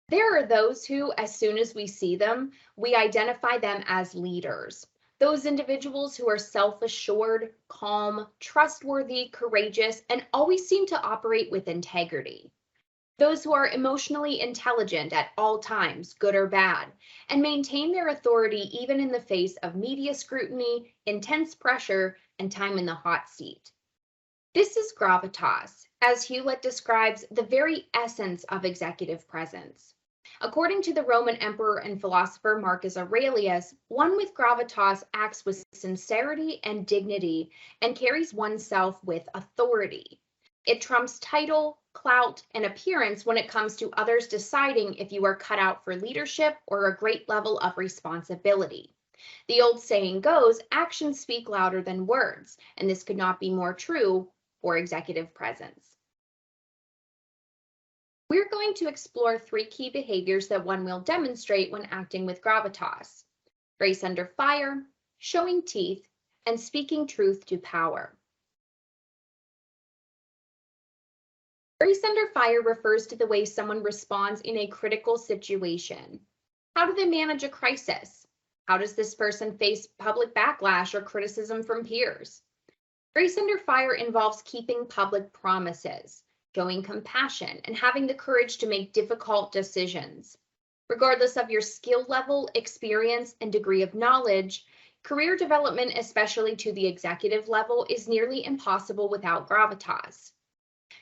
There are those who, as soon as we see them, we identify them as leaders. Those individuals who are self-assured, calm, trustworthy, courageous, and always seem to operate with integrity. Those who are emotionally intelligent at all times, good or bad, and maintain their authority even in the face of media scrutiny, intense pressure, and time in the hot seat. This is gravitas, as Hewlett describes the very essence of executive presence. According to the Roman emperor and philosopher Marcus Aurelius, one with gravitas acts with sincerity and dignity and carries oneself with authority. It trumps title, clout, and appearance when it comes to others deciding if you are cut out for leadership or a great level of responsibility. The old saying goes, actions speak louder than words, and this could not be more true for executive presence. We're going to explore 3 key behaviors that one will demonstrate when acting with gravitas: grace under fire, showing teeth, and speaking truth to power. Grace under fire refers to the way someone responds in a critical situation. How do they manage a crisis? How does this person face public backlash or criticism from peers? Grace under fire involves keeping public promises, showing compassion, and having the courage to make difficult decisions. Regardless of your skill level, experience, and degree of knowledge, career development, especially to the executive level, is nearly impossible without gravitas.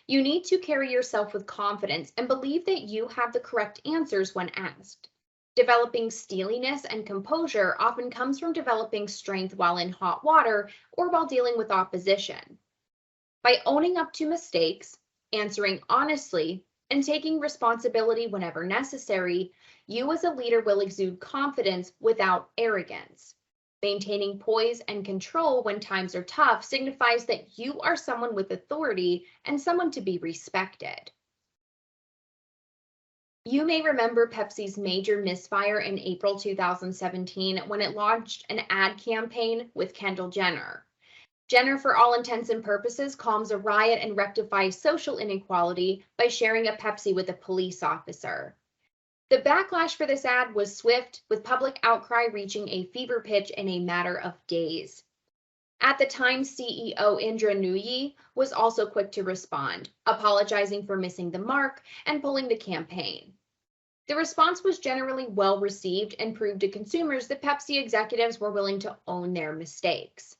You need to carry yourself with confidence and believe that you have the correct answers when asked. Developing steeliness and composure often comes from developing strength while in hot water or while dealing with opposition. By owning up to mistakes, answering honestly, and taking responsibility whenever necessary, you as a leader will exude confidence without arrogance. Maintaining poise and control when times are tough signifies that you are someone with authority and someone to be respected. You may remember Pepsi's major misfire in April 2017 when it launched an ad campaign with Kendall Jenner. Jenner, for all intents and purposes, calms a riot and rectifies social inequality by sharing a Pepsi with a police officer. The backlash for this ad was swift, with public outcry reaching a fever pitch in a matter of days. At the time, CEO Indra Nooyi was also quick to respond, apologizing for missing the mark and pulling the campaign. The response was generally well received and proved to consumers that Pepsi executives were willing to own their mistakes.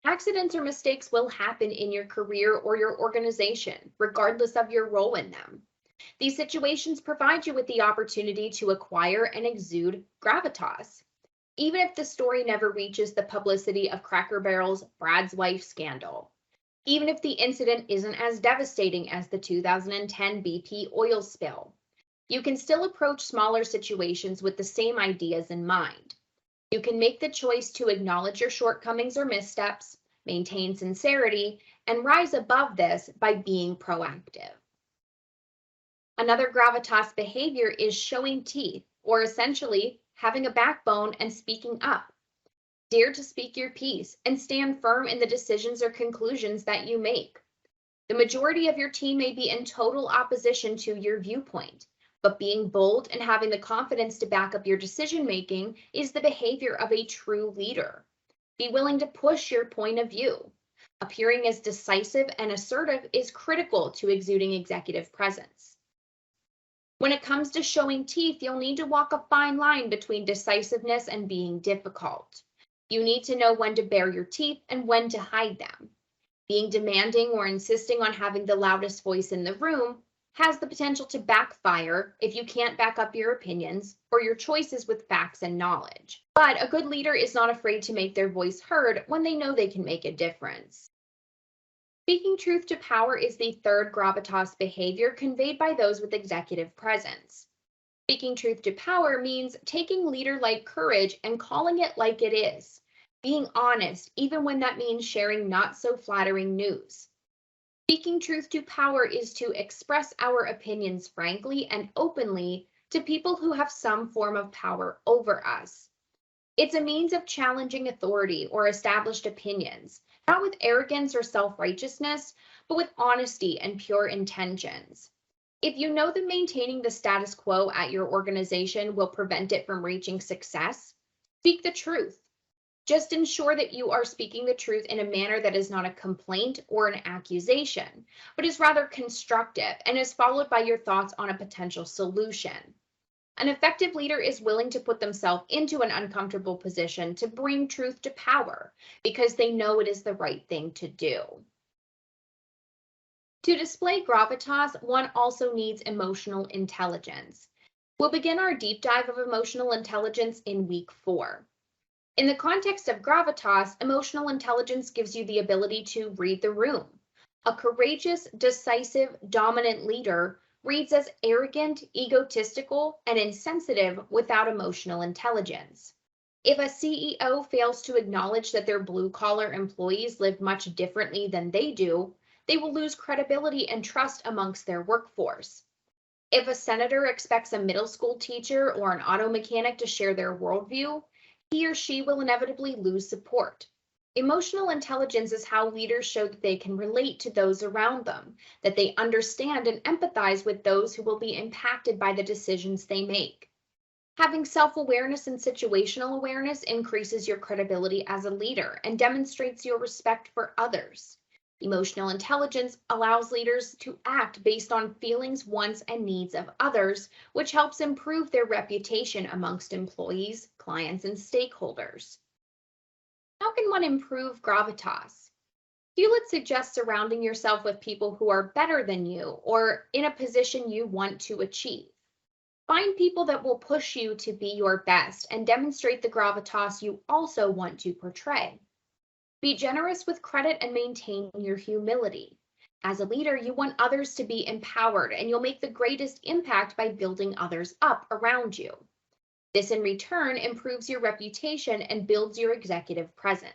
Accidents or mistakes will happen in your career or your organization, regardless of your role in them. These situations provide you with the opportunity to acquire and exude gravitas. Even if the story never reaches the publicity of Cracker Barrel's Brad's wife scandal. Even if the incident isn't as devastating as the 2010 BP oil spill. You can still approach smaller situations with the same ideas in mind. You can make the choice to acknowledge your shortcomings or missteps, maintain sincerity, and rise above this by being proactive. Another gravitas behavior is showing teeth, or essentially having a backbone and speaking up. Dare to speak your piece and stand firm in the decisions or conclusions that you make. The majority of your team may be in total opposition to your viewpoint, but being bold and having the confidence to back up your decision-making is the behavior of a true leader. Be willing to push your point of view. Appearing as decisive and assertive is critical to exuding executive presence. When it comes to showing teeth, you'll need to walk a fine line between decisiveness and being difficult. You need to know when to bare your teeth and when to hide them. Being demanding or insisting on having the loudest voice in the room has the potential to backfire if you can't back up your opinions or your choices with facts and knowledge. But a good leader is not afraid to make their voice heard when they know they can make a difference. Speaking truth to power is the third gravitas behavior conveyed by those with executive presence. Speaking truth to power means taking leader-like courage and calling it like it is, being honest even when that means sharing not so flattering news. Speaking truth to power is to express our opinions frankly and openly to people who have some form of power over us. It's a means of challenging authority or established opinions, not with arrogance or self-righteousness, but with honesty and pure intentions. If you know that maintaining the status quo at your organization will prevent it from reaching success, speak the truth. Just ensure that you are speaking the truth in a manner that is not a complaint or an accusation, but is rather constructive and is followed by your thoughts on a potential solution. An effective leader is willing to put themselves into an uncomfortable position to bring truth to power because they know it is the right thing to do. To display gravitas, one also needs emotional intelligence. We'll begin our deep dive of emotional intelligence in week 4. In the context of gravitas, emotional intelligence gives you the ability to read the room. A courageous, decisive, dominant leader reads as arrogant, egotistical, and insensitive without emotional intelligence. If a CEO fails to acknowledge that their blue-collar employees live much differently than they do, they will lose credibility and trust amongst their workforce. If a senator expects a middle school teacher or an auto mechanic to share their worldview, he or she will inevitably lose support. Emotional intelligence is how leaders show that they can relate to those around them, that they understand and empathize with those who will be impacted by the decisions they make. Having self-awareness and situational awareness increases your credibility as a leader and demonstrates your respect for others. Emotional intelligence allows leaders to act based on feelings, wants, and needs of others, which helps improve their reputation amongst employees, clients, and stakeholders. How can one improve gravitas? Hewlett suggests surrounding yourself with people who are better than you or in a position you want to achieve. Find people that will push you to be your best and demonstrate the gravitas you also want to portray. Be generous with credit and maintain your humility. As a leader, you want others to be empowered, and you'll make the greatest impact by building others up around you. This in return improves your reputation and builds your executive presence.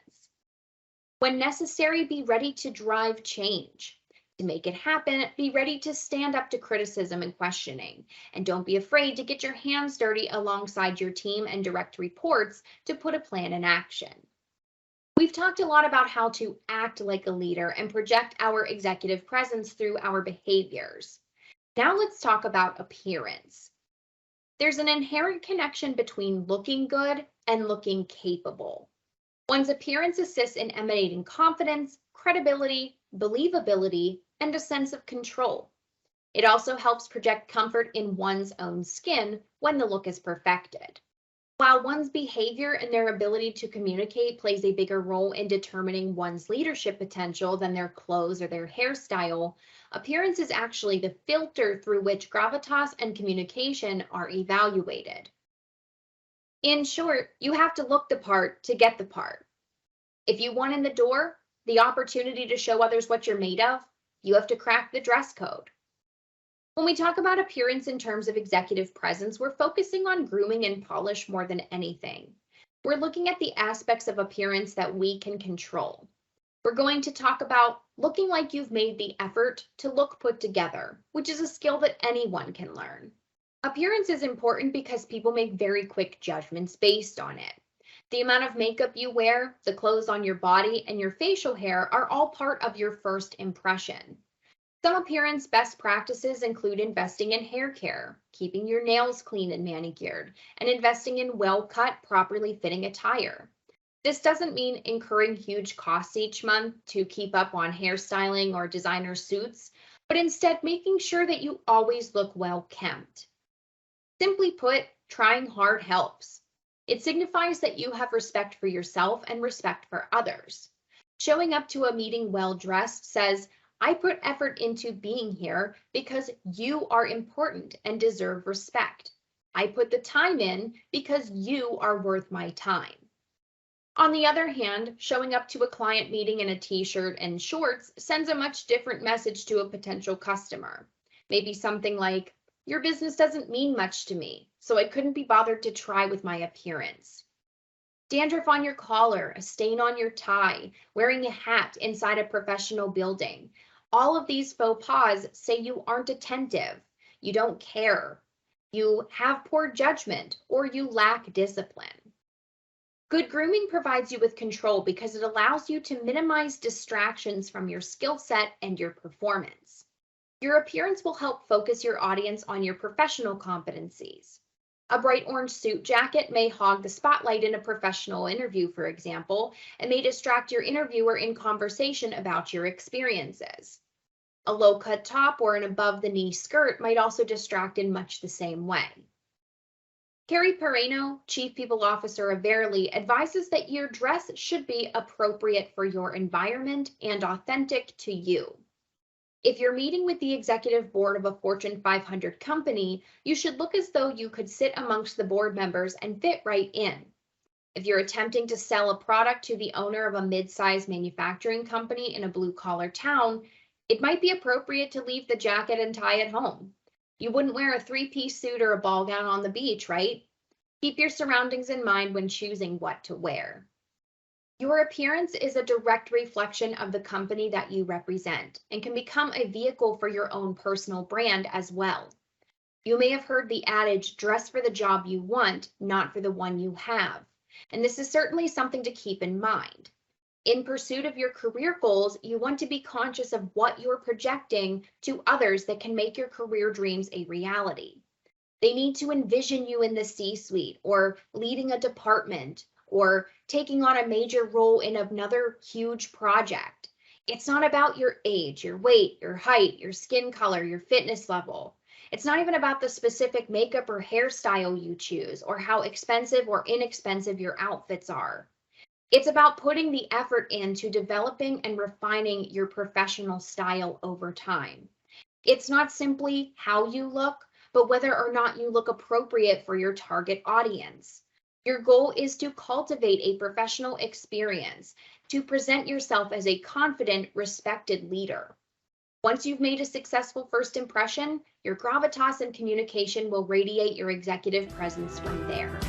When necessary, be ready to drive change. To make it happen, be ready to stand up to criticism and questioning, and don't be afraid to get your hands dirty alongside your team and direct reports to put a plan in action. We've talked a lot about how to act like a leader and project our executive presence through our behaviors. Now let's talk about appearance. There's an inherent connection between looking good and looking capable. One's appearance assists in emanating confidence, credibility, believability, and a sense of control. It also helps project comfort in one's own skin when the look is perfected. While one's behavior and their ability to communicate plays a bigger role in determining one's leadership potential than their clothes or their hairstyle, appearance is actually the filter through which gravitas and communication are evaluated. In short, you have to look the part to get the part. If you want in the door, the opportunity to show others what you're made of, you have to crack the dress code. When we talk about appearance in terms of executive presence, we're focusing on grooming and polish more than anything. We're looking at the aspects of appearance that we can control. We're going to talk about looking like you've made the effort to look put together, which is a skill that anyone can learn. Appearance is important because people make very quick judgments based on it. The amount of makeup you wear, the clothes on your body, and your facial hair are all part of your first impression. Some appearance best practices include investing in hair care, keeping your nails clean and manicured, and investing in well-cut, properly fitting attire. This doesn't mean incurring huge costs each month to keep up on hairstyling or designer suits, but instead making sure that you always look well kempt. Simply put, trying hard helps. It signifies that you have respect for yourself and respect for others. Showing up to a meeting well-dressed says, I put effort into being here because you are important and deserve respect. I put the time in because you are worth my time. On the other hand, showing up to a client meeting in a t-shirt and shorts sends a much different message to a potential customer. Maybe something like, your business doesn't mean much to me, so I couldn't be bothered to try with my appearance. Dandruff on your collar, a stain on your tie, wearing a hat inside a professional building. All of these faux pas say you aren't attentive, you don't care, you have poor judgment, or you lack discipline. Good grooming provides you with control because it allows you to minimize distractions from your skill set and your performance. Your appearance will help focus your audience on your professional competencies. A bright orange suit jacket may hog the spotlight in a professional interview, for example, and may distract your interviewer in conversation about your experiences. A low-cut top or an above-the-knee skirt might also distract in much the same way. Carrie Perrano, Chief People Officer of Verily, advises that your dress should be appropriate for your environment and authentic to you. If you're meeting with the executive board of a Fortune 500 company, you should look as though you could sit amongst the board members and fit right in. If you're attempting to sell a product to the owner of a mid-sized manufacturing company in a blue-collar town, it might be appropriate to leave the jacket and tie at home. You wouldn't wear a three-piece suit or a ball gown on the beach, right? Keep your surroundings in mind when choosing what to wear. Your appearance is a direct reflection of the company that you represent and can become a vehicle for your own personal brand as well. You may have heard the adage, dress for the job you want, not for the one you have. And this is certainly something to keep in mind. In pursuit of your career goals, you want to be conscious of what you're projecting to others that can make your career dreams a reality. They need to envision you in the C-suite or leading a department or taking on a major role in another huge project. It's not about your age, your weight, your height, your skin color, your fitness level. It's not even about the specific makeup or hairstyle you choose or how expensive or inexpensive your outfits are. It's about putting the effort into developing and refining your professional style over time. It's not simply how you look, but whether or not you look appropriate for your target audience. Your goal is to cultivate a professional experience, to present yourself as a confident, respected leader. Once you've made a successful first impression, your gravitas and communication will radiate your executive presence from there.